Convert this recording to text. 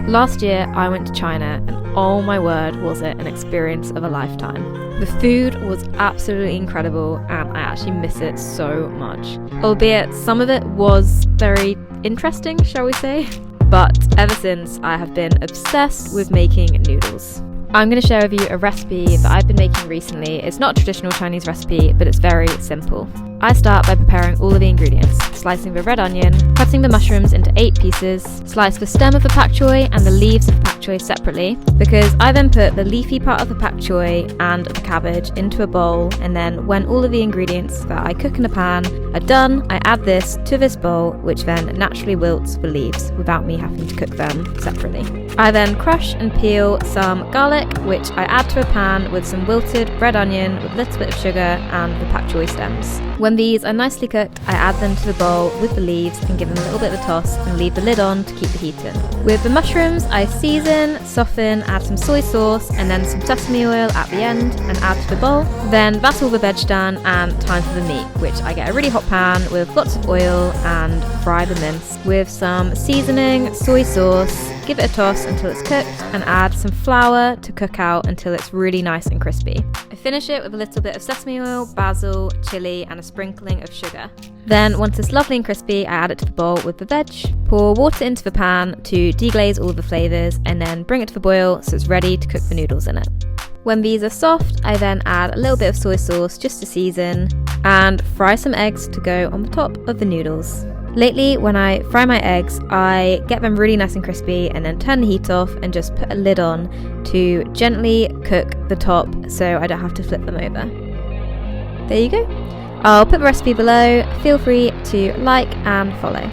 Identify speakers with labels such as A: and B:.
A: Last year I went to China and oh my word was it an experience of a lifetime. The food was absolutely incredible and I actually miss it so much. Albeit some of it was very interesting, shall we say? But ever since I have been obsessed with making noodles. I'm going to share with you a recipe that I've been making recently. It's not a traditional Chinese recipe, but it's very simple. I start by preparing all of the ingredients, slicing the red onion, cutting the mushrooms into 8 pieces, slice the stem of the pakchoi and the leaves of the pakchoi separately, because I then put the leafy part of the pakchoi and the cabbage into a bowl, and then when all of the ingredients that I cook in a pan are done, I add this to this bowl, which then naturally wilts the leaves without me having to cook them separately. I then crush and peel some garlic, which I add to a pan with some wilted red onion with a little bit of sugar and the pakchoi stems. When these are nicely cooked, I add them to the bowl with the leaves and give them a little bit of a toss and leave the lid on to keep the heat in. With the mushrooms, I season, soften, add some soy sauce and then some sesame oil at the end and add to the bowl. Then that's all the veg done and time for the meat, which I get a really hot pan with lots of oil and fry the mince with some seasoning, soy sauce, give it a toss until it's cooked and add some flour to cook out until it's really nice and crispy. I finish it with a little bit of sesame oil, basil, chili and a sprinkling of sugar. Then once it's lovely and crispy, I add it to the bowl with the veg, pour water into the pan to deglaze all the flavours and then bring it to the boil so it's ready to cook the noodles in it. When these are soft, I then add a little bit of soy sauce just to season and fry some eggs to go on the top of the noodles. Lately, when I fry my eggs, I get them really nice and crispy and then turn the heat off and just put a lid on to gently cook the top so I don't have to flip them over. There you go. I'll put the recipe below, feel free to like and follow.